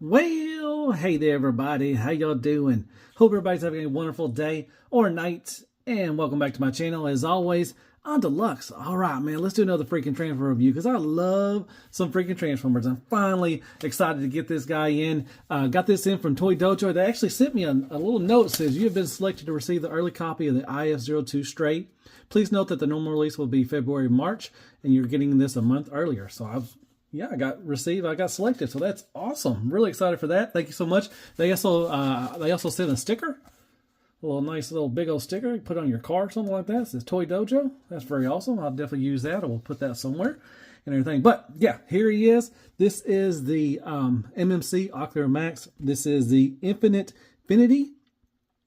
Well, hey there, everybody. How y'all doing? Hope everybody's having a wonderful day or night. And welcome back to my channel. As always, I'm Deluxe. All right, man, let's do another freaking Transformer review because I love some freaking Transformers. I'm finally excited to get this guy in. Got this in from Toy Dojo. They actually sent me a little note that says you have been selected to receive the early copy of the IF-02 straight. Please note that the normal release will be February, March, and you're getting this a month earlier. So I got selected, so that's awesome. Really excited for that. Thank you so much. They also sent a sticker, a little nice little big old sticker you put on your car or something like that. It says Toy Dojo. That's very awesome. I'll definitely use that, or we'll put that somewhere and everything. But yeah, here he is. This is the MMC Ocular Max. This is the Finity.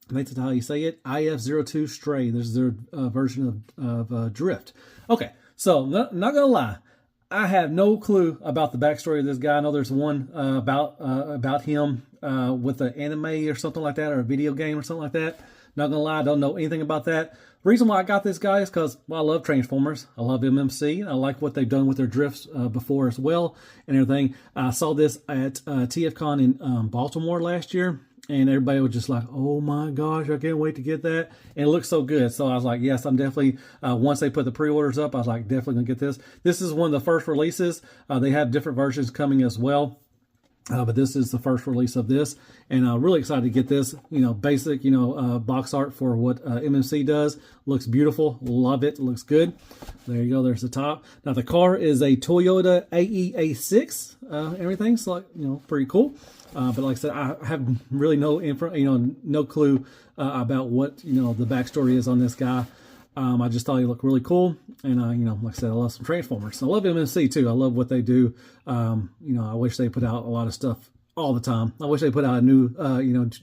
That's how you say it. IF-02 Stray. This is their version of Drift. Okay, so not gonna lie. I have no clue about the backstory of this guy. I know there's one about him with an anime or something like that, or a video game or something like that. Not gonna lie, I don't know anything about that. The reason why I got this guy is because, well, I love Transformers. I love MMC. I like what they've done with their drifts before as well and everything. I saw this at TFCon in Baltimore last year. And everybody was just like, oh my gosh, I can't wait to get that. And it looks so good. So I was like, yes, I'm definitely, once they put the pre-orders up, I was like, definitely going to get this. This is one of the first releases. They have different versions coming as well. But this is the first release of this. And I'm really excited to get this, basic, box art for what MMC does. Looks beautiful. Love it. Looks good. There you go. There's the top. Now the car is a Toyota AEA6. Everything. So, pretty cool. But like I said, I have really no clue about what the backstory is on this guy. I just thought he looked really cool, and like I said, I love some Transformers. I love MNC too. I love what they do. I wish they put out a lot of stuff all the time. I wish they put out a new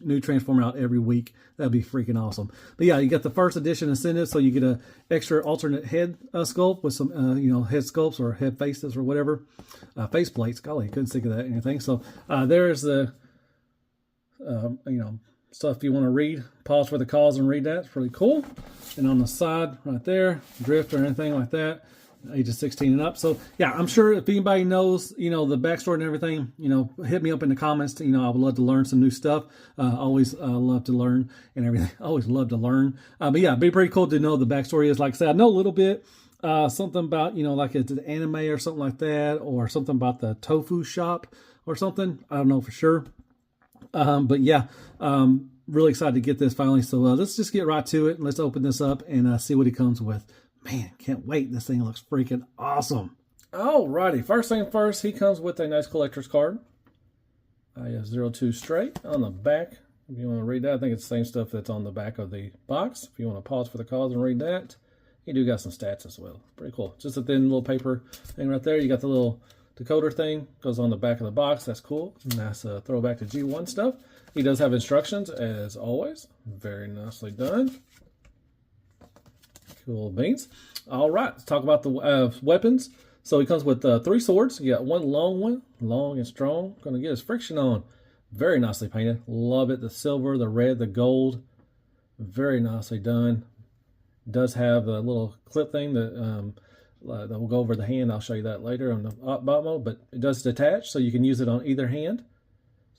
new Transformer out every week. That'd be freaking awesome. But yeah, you got the first edition incentive, so you get a extra alternate head sculpt with some head sculpts or head faces or whatever, face plates. Golly, I couldn't think of that or anything. So there's the stuff you want to read. Pause for the cause and read that. It's pretty cool. And on the side right there, drift or anything like that, ages 16 and up. So yeah, I'm sure if anybody knows, the backstory and everything, hit me up in the comments. I would love to learn some new stuff. Always love to learn and everything. Always love to learn. But yeah, it'd be pretty cool to know the backstory is. Like I said, I know a little bit, something about, like it's an anime or something like that, or something about the tofu shop or something. I don't know for sure. But yeah, really excited to get this finally. So let's just get right to it. Let's open this up and see what he comes with. Man, can't wait. This thing looks freaking awesome. Alrighty, first thing first, he comes with a nice collector's card. IF-02 straight on the back. If you want to read that, I think it's the same stuff that's on the back of the box. If you want to pause for the cause and read that, you do got some stats as well. Pretty cool. Just a thin little paper thing right there. You got the little decoder thing, goes on the back of the box. That's cool. Nice throwback to G1 stuff. He does have instructions as always. Very nicely done. Cool beans. All right, let's talk about the weapons. So he comes with 3 swords. You got one, long and strong. Gonna get his friction on. Very nicely painted. Love it. The silver, the red, the gold. Very nicely done. Does have a little clip thing that will go over the hand. I'll show you that later on the bot mode, but it does detach, so you can use it on either hand.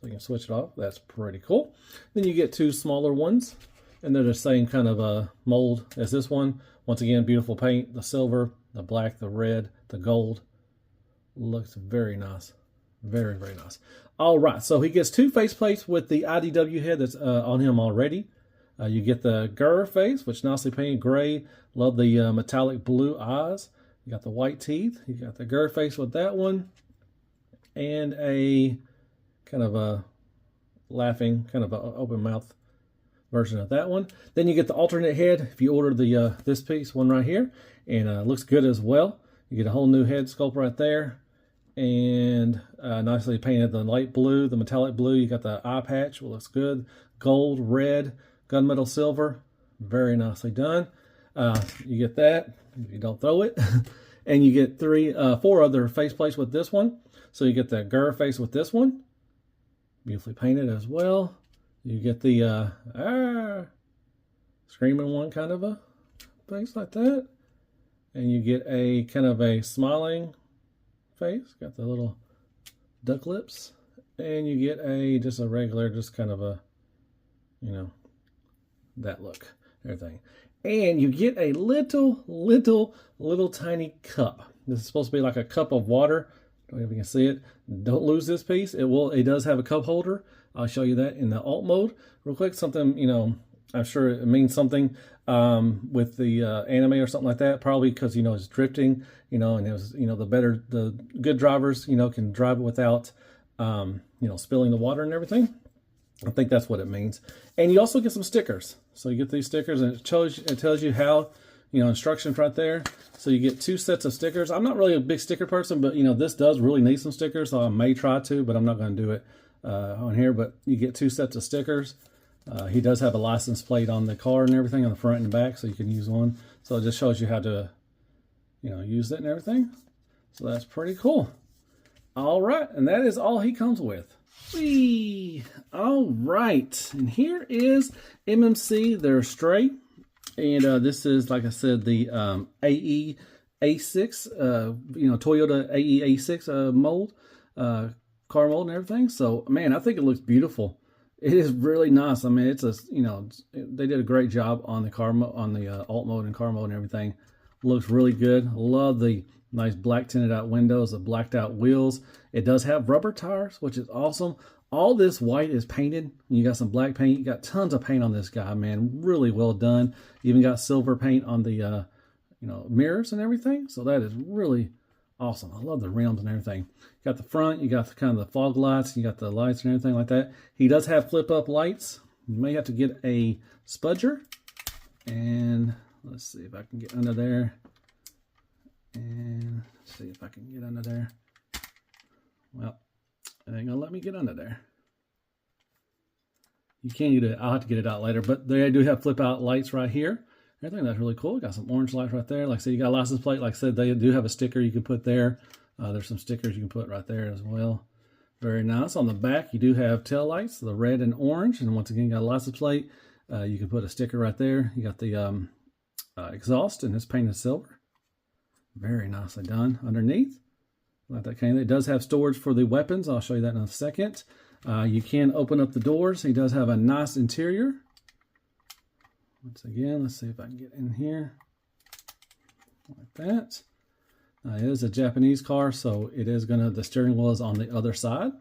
So you can switch it off. That's pretty cool. Then you get 2 smaller ones, and they're the same kind of mold as this one. Once again, beautiful paint. The silver, the black, the red, the gold. Looks very nice. Very, very nice. All right, so he gets 2 faceplates with the IDW head that's on him already. You get the Gur face, which nicely painted gray. Love the metallic blue eyes. You got the white teeth. You got the Gur face with that one. And a kind of a laughing, kind of an open mouth version of that one. Then you get the alternate head if you order the this piece, one right here. And looks good as well. You get a whole new head sculpt right there. And nicely painted the light blue, the metallic blue. You got the eye patch, looks good. Gold, red, gunmetal silver. Very nicely done. You get that if you don't throw it. And you get 4 other faceplates with this one. So you get the Gur face with this one. Beautifully painted as well. You get the screaming one, kind of a face like that. And you get a kind of a smiling face. Got the little duck lips. and you get just a regular, just kind of a, you know, that look, everything. And you get a little tiny cup. This is supposed to be like a cup of water. I don't know if you can see it. Don't lose this piece. It does have a cup holder. I'll show you that in the alt mode real quick. Something, you know, I'm sure it means something with the anime or something like that. Probably because, you know, it's drifting, you know, and it was, you know, the good drivers, you know, can drive it without, you know, spilling the water and everything. I think that's what it means. And you also get some stickers. So you get these stickers, and it tells you how, you know, instructions right there. So you get 2 sets of stickers. I'm not really a big sticker person, but, you know, this does really need some stickers, so I may try to, but I'm not going to do it on here. But you get 2 sets of stickers. He does have a license plate on the car and everything on the front and the back, so you can use one. So it just shows you how to, you know, use it and everything. So that's pretty cool. All right, and that is all he comes with. Whee! All right, and here is MMC, their Stray. And this is, like I said, the AE A6, you know, Toyota AE A6 mold, car mold and everything. So, man, I think it looks beautiful. It is really nice. I mean, it's a, you know, they did a great job on the car on the alt mode and car mode and everything. Looks really good. Love the nice black tinted out windows, the blacked out wheels. It does have rubber tires, which is awesome. All this white is painted. You got some black paint. You got tons of paint on this guy, man. Really well done. Even got silver paint on the, you know, mirrors and everything. So that is really awesome. I love the rims and everything. You got the front. You got the kind of the fog lights. You got the lights and everything like that. He does have flip up lights. You may have to get a spudger. And let's see if I can get under there. And see if I can get under there. Well, it ain't gonna let me get under there. You can get it. I'll have to get it out later. But they do have flip out lights right here. I think that's really cool. Got some orange lights right there. Like I said, you got a license plate. Like I said, they do have a sticker you can put there. There's some stickers you can put right there as well. Very nice. On the back, you do have tail lights, the red and orange. And once again, you got a license plate. You can put a sticker right there. You got the exhaust, and it's painted silver. Very nicely done underneath. Like that kind of, it does have storage for the weapons. I'll show you that in a second. You can open up the doors. He does have a nice interior. Once again, let's see if I can get in here. Like that. It is a Japanese car, so it is gonna, the steering wheel is on the other side.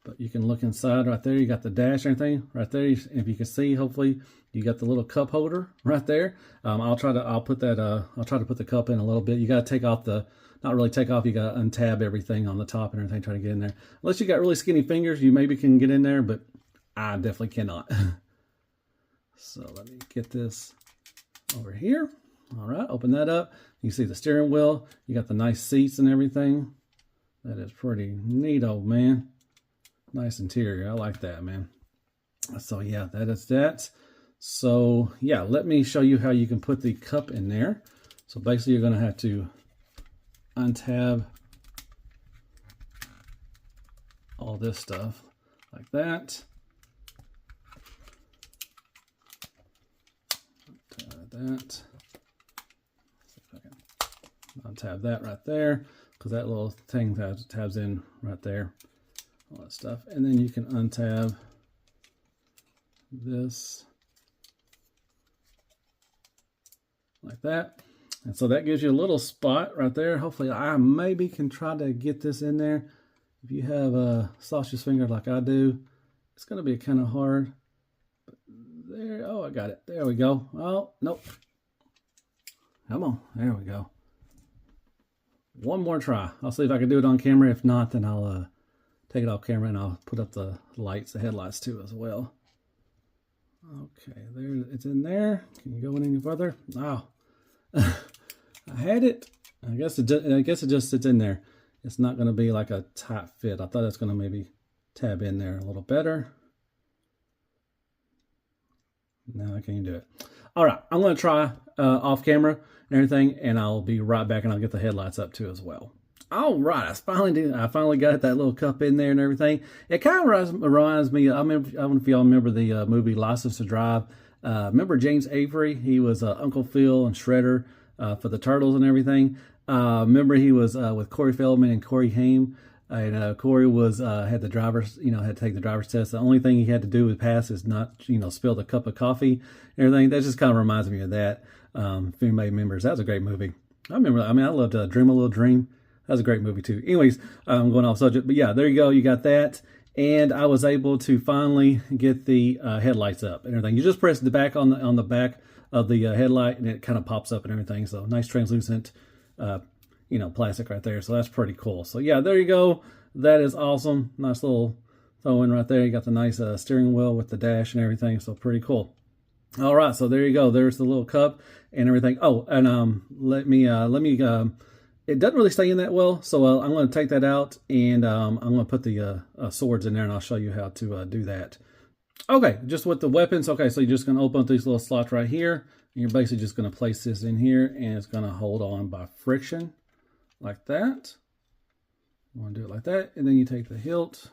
But you can look inside right there. You got the dash and everything right there. If you can see, hopefully you got the little cup holder right there. I'll try to put the cup in a little bit. You got to take off the, not really take off. You got to untab everything on the top and everything. Try to get in there. Unless you got really skinny fingers, you maybe can get in there, but I definitely cannot. So let me get this over here. All right, open that up. You see the steering wheel. You got the nice seats and everything. That is pretty neat, old man. Nice interior. I like that, man. So yeah, that is that. So yeah, let me show you how you can put the cup in there. So basically you're going to have to untab all this stuff like that. That. See if I can untab that right there, because that little thing tabs in right there. All that stuff. And then you can untab this like that. And so that gives you a little spot right there. Hopefully I maybe can try to get this in there. If you have a sausage finger like I do, it's going to be kind of hard. But there, oh, I got it. There we go. Oh, nope. Come on. There we go. One more try. I'll see if I can do it on camera. If not, then I'll take it off camera and I'll put up the lights, the headlights too as well. Okay, there, it's in there. Can you go any further? Oh, I had it. I guess it just sits in there. It's not going to be like a tight fit. I thought it's going to maybe tab in there a little better. No, I can't do it. All right, I'm going to try off camera and everything, and I'll be right back, and I'll get the headlights up too as well. All right, I finally got that little cup in there and everything. It kind of reminds me, I don't know if y'all remember the movie License to Drive. Remember James Avery? He was Uncle Phil and Shredder for the Turtles and everything. Remember he was with Corey Feldman and Corey Haim. And Corey was had the driver's, had to take the driver's test. The only thing he had to do with pass is not, spill the cup of coffee and everything. That just kind of reminds me of that. If anybody remembers, that was a great movie. I remember. I loved Dream a Little Dream. That was a great movie too. Anyways, I'm going off subject, but yeah, there you go. You got that, and I was able to finally get the headlights up and everything. You just press the back on the back of the headlight, and it kind of pops up and everything. So nice translucent, plastic right there. So that's pretty cool. So yeah, there you go. That is awesome. Nice little throw in right there. You got the nice steering wheel with the dash and everything. So pretty cool. All right, so there you go. There's the little cup and everything. Oh, and let me. It doesn't really stay in that well, so I'm going to take that out, and I'm going to put the swords in there, and I'll show you how to do that. Okay, just with the weapons. Okay, so you're just going to open up these little slots right here, and you're basically just going to place this in here, and it's going to hold on by friction, like that. You want to do it like that, and then you take the hilt,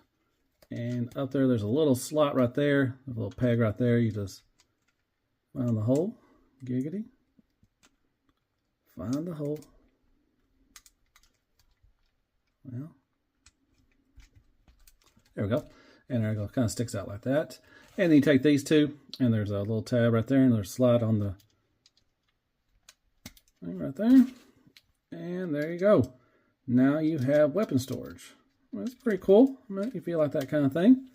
and up there's a little slot right there, a little peg right there. You just find the hole, giggity. Find the hole. Well, there we go. And there we go. Kind of sticks out like that. And then you take these two, and there's a little tab right there, and there's a slide on the thing right there. And there you go. Now you have weapon storage. Well, that's pretty cool. Make you feel like that kind of thing.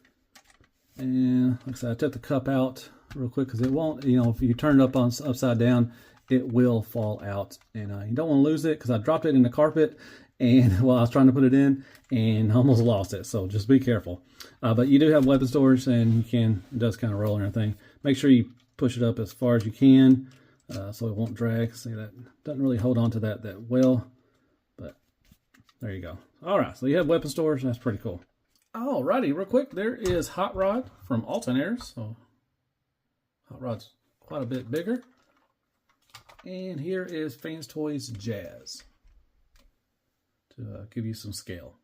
And like I said, I took the cup out real quick because it won't, if you turn it up upside down, it will fall out. And you don't want to lose it, because I dropped it in the carpet and while I was trying to put it in, and almost lost it. So just be careful. But you do have weapon storage, and it does kind of roll and everything. Make sure you push it up as far as you can, so it won't drag. See, that doesn't really hold on to that well, but there you go. All right, so you have weapon storage. That's pretty cool. Alrighty, real quick, there is Hot Rod from Alton. So Hot Rod's quite a bit bigger. And here is Fans Toys Jazz, to give you some scale.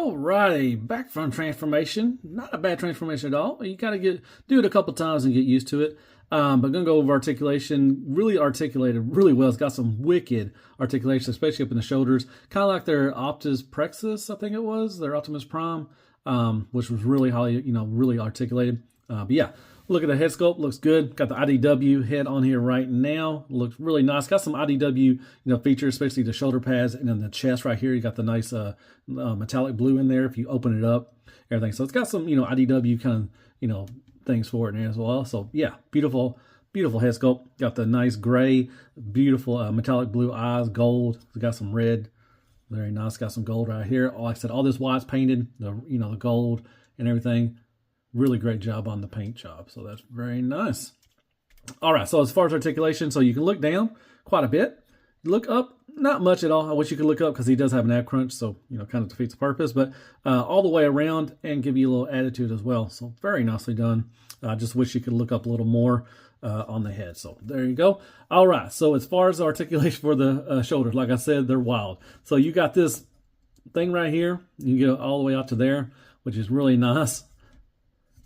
Alrighty, back from transformation. Not a bad transformation at all. You gotta do it a couple times and get used to it. But gonna go over articulation. Really articulated really well. It's got some wicked articulation, especially up in the shoulders. Kind of like their Optimus Prexus, I think it was, their Optimus Prime, which was really highly, really articulated. But yeah, look at the head sculpt. Looks good. Got the IDW head on here right now. Looks really nice. Got some IDW, features, especially the shoulder pads and then the chest right here. You got the nice metallic blue in there if you open it up, everything. So it's got some, IDW kind of, things for it in there as well. So yeah, beautiful head sculpt. Got the nice gray, beautiful metallic blue eyes, gold. It's got some red. Very nice. Got some gold right here. Like I said, all this white's painted, the gold and everything. Really great job on the paint job. So that's very nice. All right. So as far as articulation, so you can look down quite a bit. Look up, not much at all. I wish you could look up because he does have an ab crunch. So, kind of defeats the purpose, but all the way around and give you a little attitude as well. So very nicely done. I just wish you could look up a little more on the head. So there you go. All right. So as far as the articulation for the shoulders, like I said, they're wild. So you got this thing right here. You get all the way out to there, which is really nice.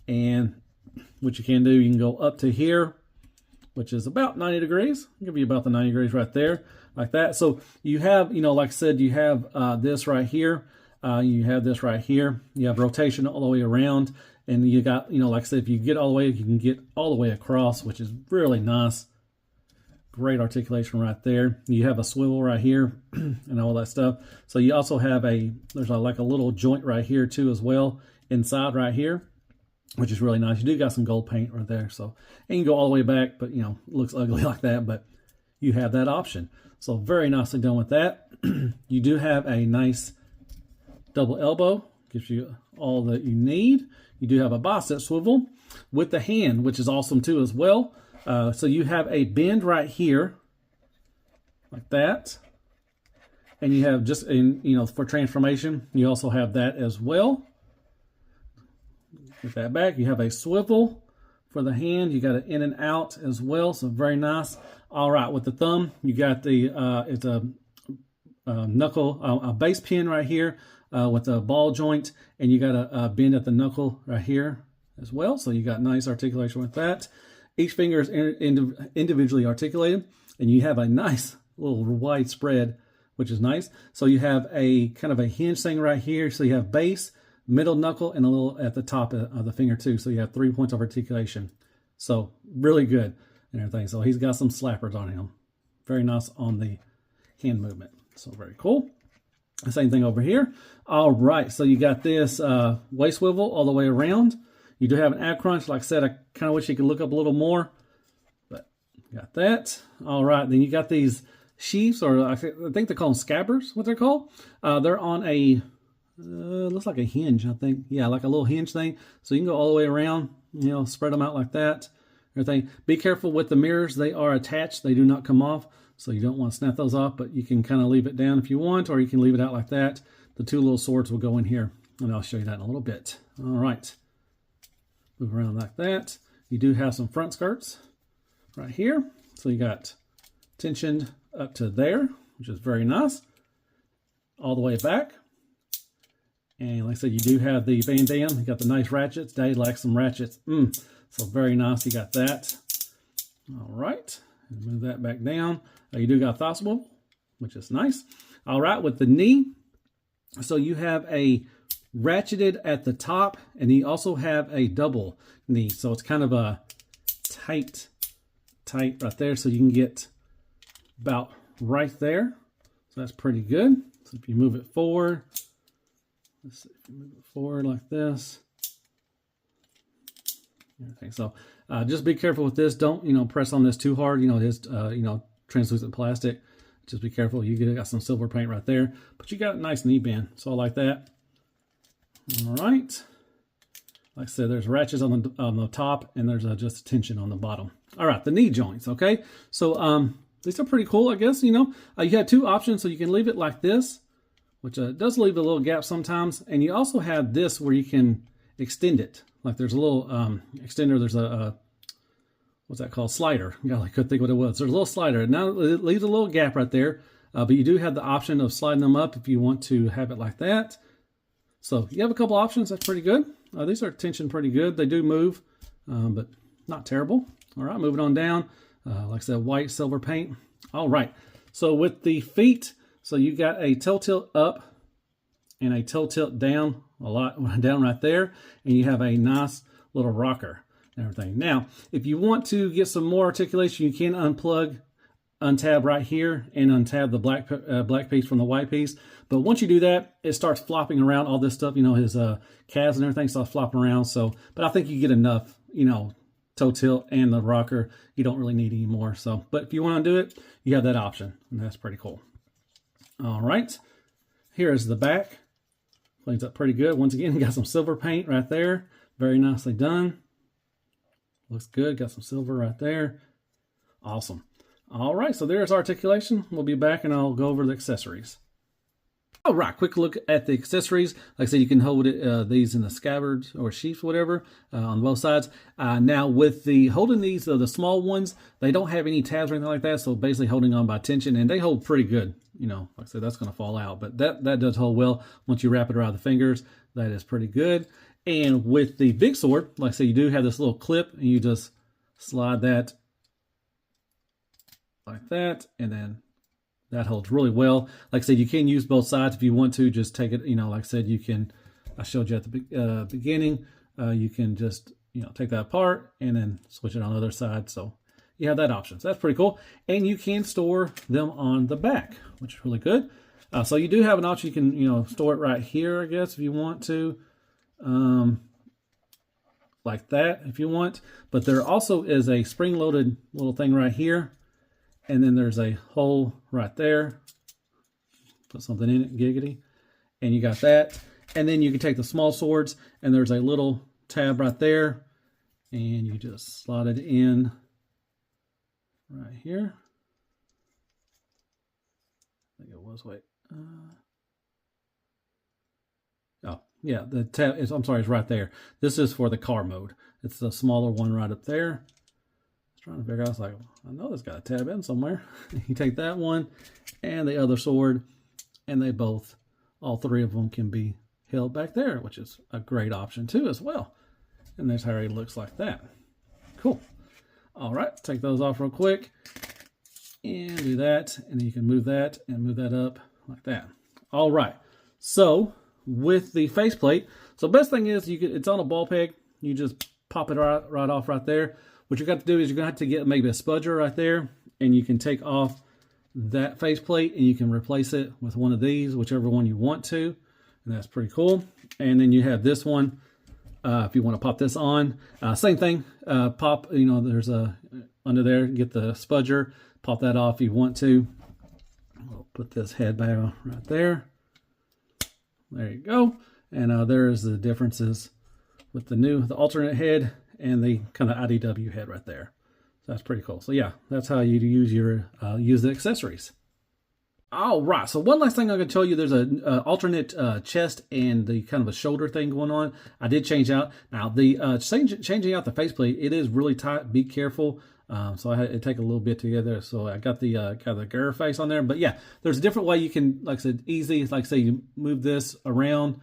And what you can do, you can go up to here, which is about 90 degrees. I'll give you about the 90 degrees right there, like that. So you have, like I said, you have this right here. You have this right here. You have rotation all the way around. And you got, like I said, if you get all the way, you can get all the way across, which is really nice. Great articulation right there. You have a swivel right here and all that stuff. So you also have there's like a little joint right here too as well, inside right here, which is really nice. You do got some gold paint right there. So, and you can go all the way back, but it looks ugly like that, but you have that option. So very nicely done with that. You do have a nice double elbow, gives you all that you need. You do have a bicep swivel with the hand, which is awesome too as well. So you have a bend right here, like that. And you have just, for transformation, you also have that as well. Get that back. You have a swivel for the hand. You got an in and out as well. So very nice. All right. With the thumb, you got it's a knuckle, a base pin right here with a ball joint. And you got a bend at the knuckle right here as well. So you got nice articulation with that. Each finger is individually articulated. And you have a nice little wide spread, which is nice. So you have a kind of a hinge thing right here. So you have base, middle knuckle, and a little at the top of the finger too. So you have 3 points of articulation. So really good and everything. So he's got some slappers on him. Very nice on the hand movement. So very cool. The same thing over here. All right. So you got this waist swivel all the way around. You do have an ab crunch. Like I said, I kind of wish you could look up a little more, but you got that. All right. Then you got these sheaths, or I think they call them scabbers, what they're called. They're on a looks like a hinge, I think. Yeah, like a little hinge thing. So you can go all the way around, spread them out like that. Everything. Be careful with the mirrors. They are attached. They do not come off. So you don't want to snap those off, but you can kind of leave it down if you want, or you can leave it out like that. The 2 little swords will go in here, and I'll show you that in a little bit. All right. Move around like that. You do have some front skirts right here. So you got tensioned up to there, which is very nice. All the way back. And like I said, you do have the Van Damme. You got the nice ratchets. Daddy likes some ratchets. So very nice. You got that. All right. Move that back down. You do got a thigh swivel, which is nice. All right. With the knee. So you have a ratcheted at the top, and you also have a double knee. So it's kind of a tight right there. So you can get about right there. So that's pretty good. So if you move it forward, let's see, if you move it forward like this. Okay, so just be careful with this. Don't, press on this too hard. It is, translucent plastic. Just be careful. You got some silver paint right there, but you got a nice knee bend. So I like that. All right. Like I said, there's ratchets on the top, and there's just a tension on the bottom. All right, the knee joints. Okay, so these are pretty cool, I guess. You had 2 options, so you can leave it like this, which does leave a little gap sometimes, and you also have this where you can extend it. Like there's a little extender. There's a what's that called? Slider. I couldn't think what it was. There's a little slider. Now it leaves a little gap right there, but you do have the option of sliding them up if you want to have it like that. So you have a couple options. That's pretty good. These are tensioned pretty good. They do move, but not terrible. All right, moving on down. Like I said, white, silver paint. All right. So with the feet, so you got a toe tilt up and a toe tilt down, a lot down right there, and you have a nice little rocker and everything. Now, if you want to get some more articulation, you can untab right here and untab the black piece from the white piece. But once you do that, it starts flopping around all this stuff. You know, his calves and everything starts flopping around. So, but I think you get enough, you know, toe tilt and the rocker. You don't really need any more. So, but if you want to do it, you have that option, and that's pretty cool. All right, here is the back. Cleans up pretty good. Once again, got some silver paint right there. Very nicely done. Looks good. Got some silver right there. Awesome. All right, so there's articulation. We'll be back and I'll go over the accessories. All right, quick look at the accessories. Like I said, you can hold it, these in the scabbards or sheaths, whatever, on both sides. Now, with the holding these, the small ones, they don't have any tabs or anything like that, so basically holding on by tension, and they hold pretty good. You know, like I said, that's going to fall out, but that does hold well. Once you wrap it around the fingers, that is pretty good. And with the big sword, like I said, you do have this little clip, and you just slide that like that, and then that holds really well. Like I said, you can use both sides if you want to. Just take it, you know, like I said, you can, I showed you at the beginning, you can just, you know, take that apart and then switch it on the other side. So you have that option. So that's pretty cool. And you can store them on the back, which is really good. So you do have an option. You can, you know, store it right here, I guess, if you want to. Like that, if you want. But there also is a spring-loaded little thing right here. And then there's a hole right there. Put something in it, giggity. And you got that. And then you can take the small swords, and there's a little tab right there. And you just slide it in right here. I think it was, wait. Oh, yeah, the tab is, I'm sorry, it's right there. This is for the car mode. It's the smaller one right up there. Trying to figure out, I was like, I know it's got a tab in somewhere. You take that one and the other sword, and they both, all three of them can be held back there, which is a great option too as well. And there's how he looks like that. Cool. All right, take those off real quick and do that. And then you can move that and move that up like that. All right. So with the faceplate, so best thing is it's on a ball peg. You just pop it right off right there. What you're going to do is you're going to have to get maybe a spudger right there, and you can take off that faceplate and you can replace it with one of these, whichever one you want to, and that's pretty cool. And then you have this one, if you want to pop this on, same thing, pop, you know, there's a, under there, get the spudger, pop that off if you want to. We'll put this head back right there. There you go. And there's the differences with the alternate head and the kind of IDW head right there. So that's pretty cool. So yeah, that's how you use your use the accessories. All right, so one last thing I'm going to tell you, there's an alternate chest and the kind of a shoulder thing going on. I did change out. Now, the changing out the faceplate, it is really tight. Be careful. So I had to take a little bit together. So I got the kind of the girl face on there. But yeah, there's a different way you can, like I said, easy. Like say you move this around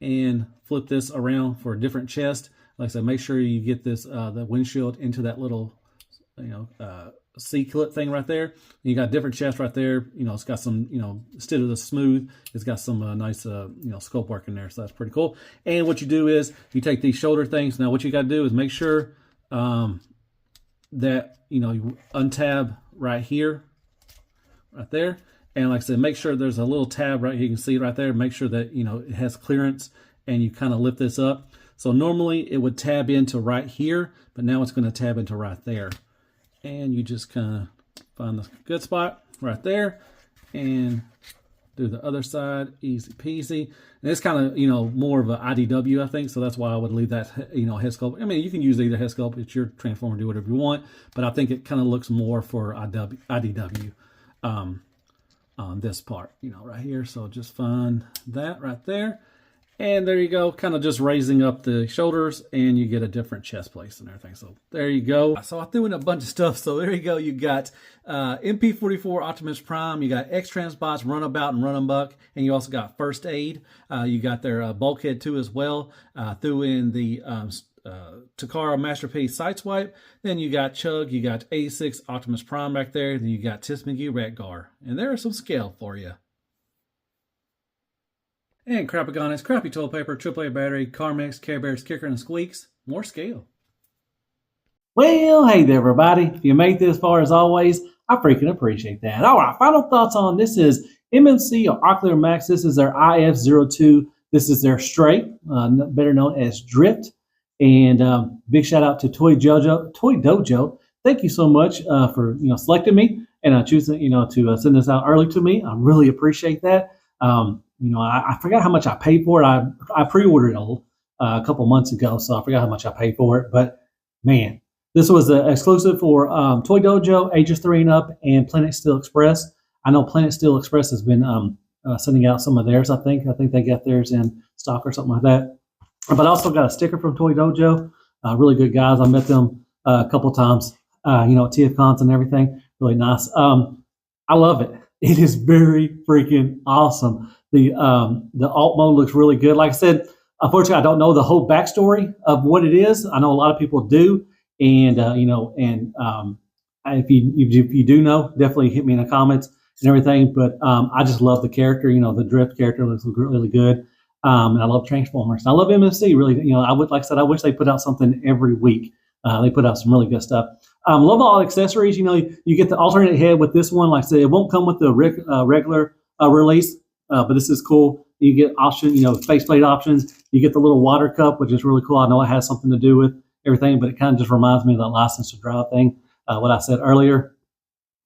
and flip this around for a different chest. Like I said, make sure you get this the windshield into that little, C-clip thing right there. You got different chest right there. You know, it's got some, instead of the smooth, it's got some nice, scope work in there. So that's pretty cool. And what you do is you take these shoulder things. Now, what you got to do is make sure that, you untab right here, right there. And like I said, make sure there's a little tab right here. You can see it right there. Make sure that, it has clearance and you kind of lift this up. So normally it would tab into right here, but now it's going to tab into right there. And you just kind of find the good spot right there and do the other side, easy peasy. And it's kind of, more of an IDW, I think. So that's why I would leave that, head sculpt. I mean, you can use either head sculpt. It's your transformer, do whatever you want. But I think it kind of looks more for IDW on this part, right here. So just find that right there. And there you go, kind of just raising up the shoulders, and you get a different chest place and everything. So there you go. So I threw in a bunch of stuff. So there you go. You got MP44 Optimus Prime. You got X-Transbots, Runabout and Runabuck. And you also got First Aid. You got their Bulkhead 2 as well. Threw in the Takara Masterpiece Sideswipe. Then you got Chug. You got 86 Optimus Prime back there. Then you got Tis McGee Ratgar. And there are some scale for you. And Crapagonis, Crappy Toilet Paper, AAA Battery, Carmex, Care Bears, Kicker, and Squeaks. More scale. Well, hey there, everybody. If you made this far, as always, I freaking appreciate that. All right, final thoughts on this is MMC or Ocular Max. This is their IF-02. This is their straight, better known as Drift. And big shout out to Toy Dojo. Thank you so much for selecting me and choosing to send this out early to me. I really appreciate that. I forgot how much I paid for it. I pre-ordered it a couple months ago, so I forgot how much I paid for it. But man, this was exclusive for Toy Dojo, ages 3 and up, and Planet Steel Express. I know Planet Steel Express has been sending out some of theirs. I think they got theirs in stock or something like that. But I also got a sticker from Toy Dojo. Really good guys. I met them a couple times. At TFCons and everything. Really nice. I love it. It is very freaking awesome. The alt mode looks really good. Like I said, unfortunately, I don't know the whole backstory of what it is. I know a lot of people do, and if you do know, definitely hit me in the comments and everything. But I just love the character. The Drift character looks really good, and I love Transformers. I love MMC. Really, like I said, I wish they put out something every week. They put out some really good stuff. Love all accessories. You get the alternate head with this one. Like I said, it won't come with the regular release. But this is cool. You get faceplate options. You get the little water cup, which is really cool. I know it has something to do with everything, but it kind of just reminds me of that license to drive thing. What I said earlier.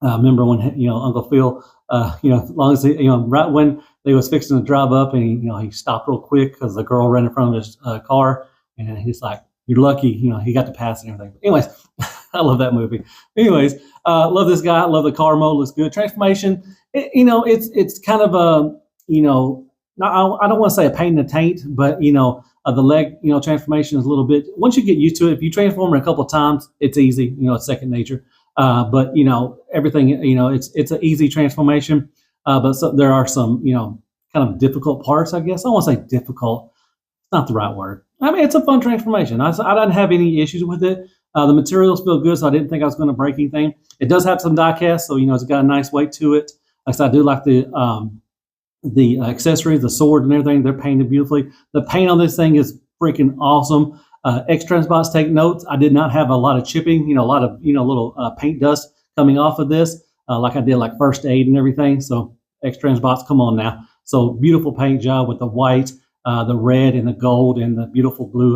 Remember when Uncle Phil, as long as right when they was fixing to drive up, and he stopped real quick because the girl ran in front of his car, and he's like, "You're lucky," he got to pass and everything. But anyways, I love that movie. Anyways, love this guy. Love the car mode. Looks good. Transformation. It's kind of a I don't want to say a pain in the taint, but the leg transformation is a little bit. Once you get used to it, if you transform it a couple of times, it's easy. It's second nature. But everything. It's an easy transformation. But there are some kind of difficult parts. I guess I won't say difficult. It's not the right word. I mean, it's a fun transformation. I didn't have any issues with it. The materials feel good, so I didn't think I was going to break anything. It does have some die cast, so it's got a nice weight to it. Like I said, I do like the accessories, the sword and everything. They're painted beautifully. The paint on this thing is freaking awesome. X-Transbots, take notes. I did not have a lot of chipping, a lot of little paint dust coming off of this, like I did like First Aid and everything. So X-Transbots, come on now. So beautiful paint job with the white, the red and the gold and the beautiful blue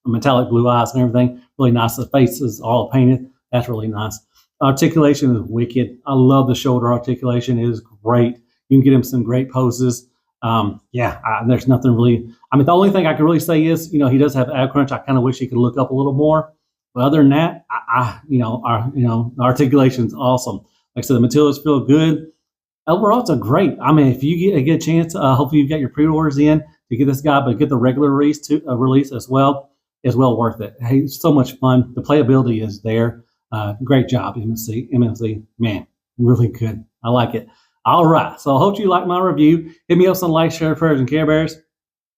metallic blue eyes and everything. Really nice. The face is all painted. That's really nice. Articulation is wicked. I love the shoulder articulation. It is great. You can get him some great poses. There's nothing really. I mean, the only thing I can really say is, he does have ab crunch. I kind of wish he could look up a little more. But other than that, the articulation's awesome. Like I said, the materials feel good. Overall, it's a great. I mean, if you get a chance, hopefully you've got your pre-orders in to get this guy, but get the regular release as well. Is well worth it. Hey, it's so much fun. The playability is there. Great job, MMC. Man, really good. I like it. All right, so I hope you like my review. Hit me up some likes, share, prayers, and Care Bears.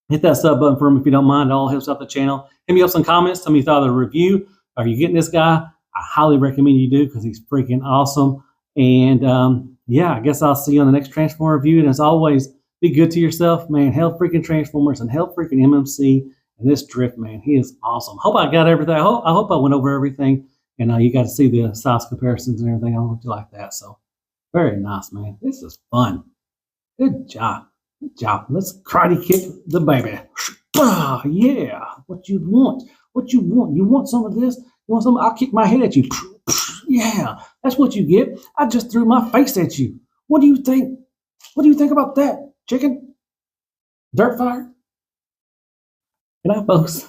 Hit that sub button for me if you don't mind. It all helps out the channel. Hit me up some comments. Tell me you thought of the review. Are you getting this guy? I highly recommend you do because he's freaking awesome. And I guess I'll see you on the next Transformer review. And as always, be good to yourself, man. Hell freaking Transformers and hell freaking MMC. And this Drift, man, he is awesome. Hope I got everything. I hope I went over everything. And you got to see the size comparisons and everything. I hope you like that. So. Very nice, man. This is fun. Good job. Good job. Let's karate kick the baby. Yeah. What you want? What you want? You want some of this? You want some? I'll kick my head at you. Yeah. That's what you get. I just threw my face at you. What do you think? What do you think about that? Chicken? Dirt fire? Good night, folks.